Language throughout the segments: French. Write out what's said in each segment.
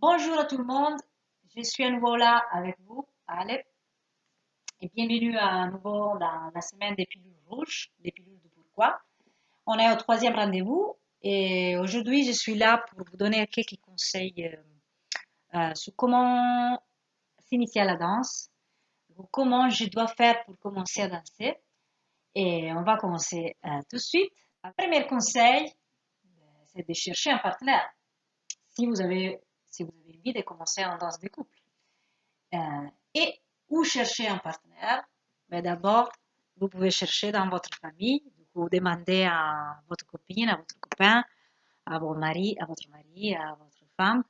Bonjour à tout le monde, je suis à nouveau là avec vous, Alep, et bienvenue à nouveau dans la semaine des pilules rouges, des pilules de pourquoi. On est au troisième rendez-vous et aujourd'hui je suis là pour vous donner quelques conseils sur comment s'initier à la danse, ou comment je dois faire pour commencer à danser. Et on va commencer tout de suite. Le premier conseil, c'est de chercher un partenaire si vous avez, si vous avez envie de commencer en danse de couple. Et où chercher un partenaire? Ben d'abord, vous pouvez chercher dans votre famille, vous demandez à votre copine, à votre copain, à votre mari, à votre femme,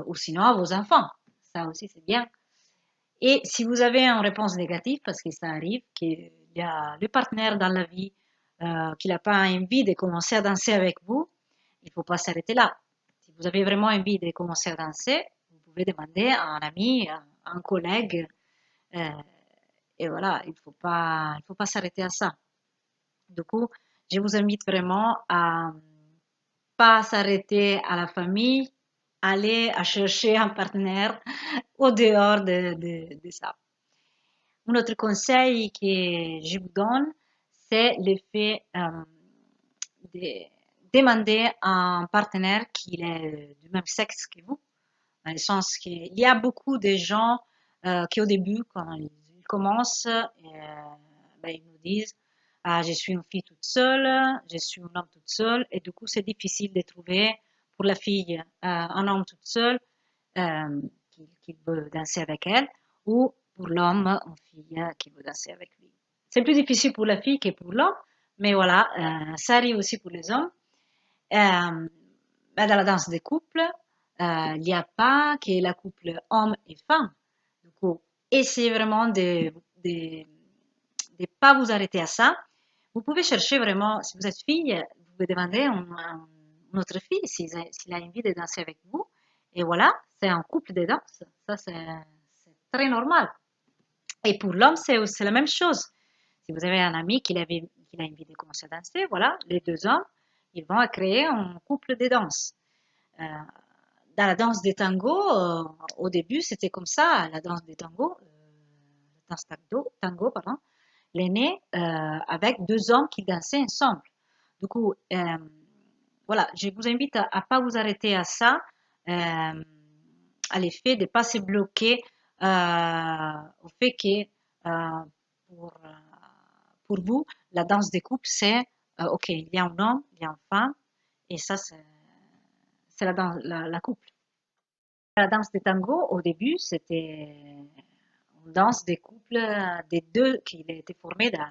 ou sinon à vos enfants. Ça aussi, c'est bien. Et si vous avez une réponse négative, parce que ça arrive qu'il y a le partenaire dans la vie qui n'a pas envie de commencer à danser avec vous, il ne faut pas s'arrêter là. Si vous avez vraiment envie de commencer à danser, vous pouvez demander à un ami, à un collègue, euh, et voilà, il faut pas s'arrêter à ça. Du coup, je vous invite vraiment à pas s'arrêter à la famille, aller à chercher un partenaire au dehors de ça. Un autre conseil que je vous donne, c'est le fait de demander à un partenaire qui est du même sexe que vous, dans le sens qu'il y a beaucoup de gens qui au début, quand ils commencent, ben, ils nous disent, ah, je suis une fille toute seule, je suis un homme toute seule, et du coup c'est difficile de trouver pour la fille un homme toute seule qui veut danser avec elle, ou pour l'homme, une fille qui veut danser avec lui. C'est plus difficile pour la fille que pour l'homme, mais voilà, ça arrive aussi pour les hommes. Ben, dans la danse des couples, il n'y a pas que la couple homme et femme. Du coup, essayez vraiment de pas vous arrêter à ça. Vous pouvez chercher vraiment, si vous êtes fille, vous pouvez demander à une autre fille s'il a envie de danser avec vous. Et voilà, c'est un couple de danse. Ça, c'est très normal. Et pour l'homme, c'est la même chose. Si vous avez un ami qui a envie de commencer à danser, voilà, les deux hommes, ils vont créer un couple de danse. Euh, dans la danse des tangos, au début, c'était comme ça, la danse des tangos, la danse tango, pardon, l'aîné avec deux hommes qui dansaient ensemble. Du coup, voilà, je vous invite à ne pas vous arrêter à ça, à l'effet de ne pas se bloquer au fait que pour, euh, pour vous, la danse des couples, c'est OK, il y a un homme, il y a une femme, et ça, c'est la couple. La danse des tango, au début, c'était une danse des couples des deux, qui était formée dans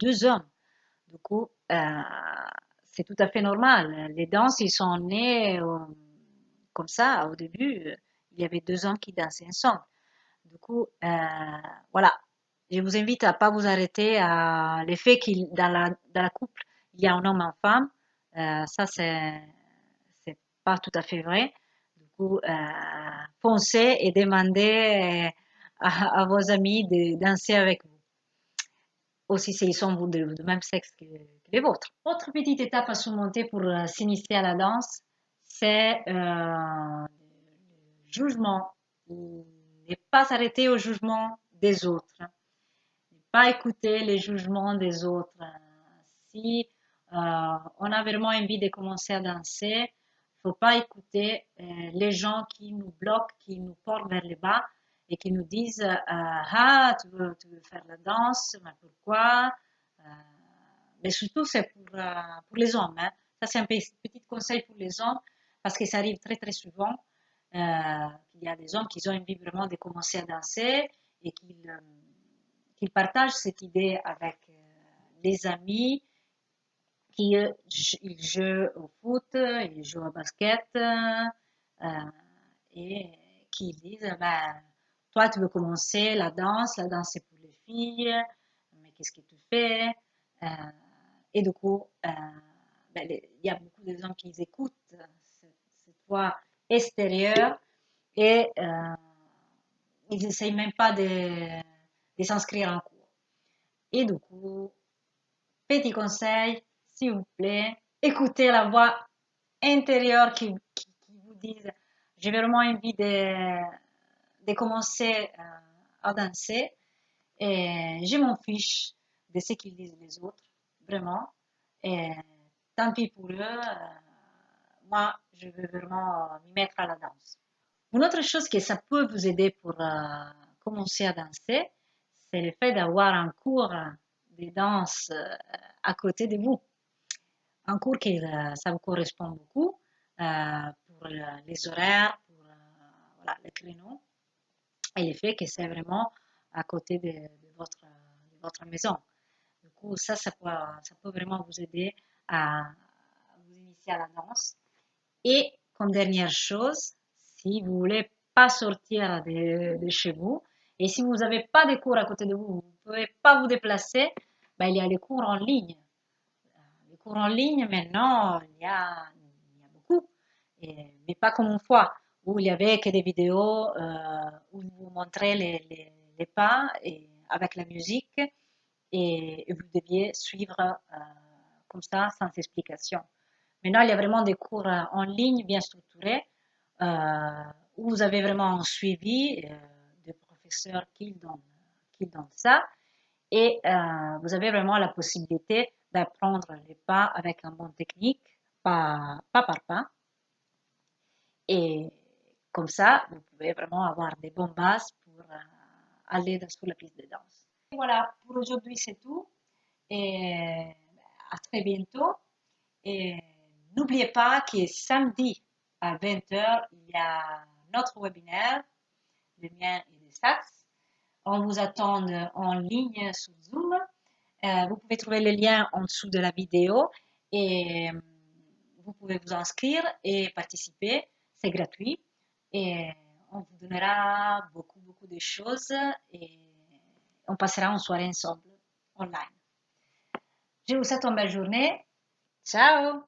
deux hommes. Du coup, c'est tout à fait normal. Les danses, ils sont nés comme ça. Au début, il y avait deux hommes qui dansaient ensemble. Du coup, voilà. Je vous invite à pas vous arrêter à l'effet qu'il dans la couple, il y a un homme et une femme. Ça, c'est pas tout à fait vrai. Du coup, foncez et demandez à vos amis de danser avec vous. Aussi s'ils sont de même sexe que les vôtres. Autre petite étape à surmonter pour s'initier à la danse, c'est le jugement. Ne pas s'arrêter au jugement des autres. Ne pas écouter les jugements des autres. Si on a vraiment envie de commencer à danser, il ne faut pas écouter les gens qui nous bloquent, qui nous portent vers le bas et qui nous disent ah, tu veux faire la danse, mais pourquoi? Euh, mais surtout, c'est pour les hommes. Hein. Ça, c'est un petit conseil pour les hommes parce que ça arrive très, très souvent. Il y a des hommes qui ont envie vraiment de commencer à danser et qu'ils partagent cette idée avec les amis qui ils jouent au foot, ils jouent au basket et qui disent ben, toi tu veux commencer la danse c'est pour les filles, mais qu'est-ce que tu fais? Euh, et du coup, ben, il y a beaucoup de gens qui écoutent cette voix extérieure et ils n'essayent même pas de s'inscrire en cours. Et du coup, petit conseil, s'il vous plaît, écoutez la voix intérieure qui vous dit j'ai vraiment envie de commencer à danser et je m'en fiche de ce qu'ils disent les autres, vraiment. Et tant pis pour eux, moi, je veux vraiment m'y mettre à la danse. Une autre chose que ça peut vous aider pour commencer à danser, c'est le fait d'avoir un cours de danse à côté de vous. Un cours qui ça vous correspond beaucoup pour les horaires, pour voilà, les créneaux et le fait que c'est vraiment à côté de votre maison. Du coup, ça peut vraiment vous aider à vous initier à la danse. Et comme dernière chose, si vous voulez pas sortir de chez vous et si vous n'avez pas de cours à côté de vous, vous ne pouvez pas vous déplacer, ben, il y a les cours en ligne. Les cours en ligne, maintenant, il y a beaucoup, mais pas comme une fois, où il y avait que des vidéos où vous montrez les pas et, avec la musique et vous deviez suivre comme ça, sans explication. Maintenant, il y a vraiment des cours en ligne bien structurés où vous avez vraiment un suivi des professeurs qui donnent ça et vous avez vraiment la possibilité d'apprendre les pas avec un bon technique, pas par pas. Et comme ça, vous pouvez vraiment avoir des bonnes bases pour aller sur la piste de danse. Et voilà, pour aujourd'hui, c'est tout. Et à très bientôt. Et n'oubliez pas que samedi à 20 heures, il y a notre webinaire, le mien et de Sats. On vous attend en ligne sur Zoom. Vous pouvez trouver le lien en dessous de la vidéo et vous pouvez vous inscrire et participer. C'est gratuit et on vous donnera beaucoup de choses et on passera une soirée ensemble online. Je vous souhaite une belle journée. Ciao!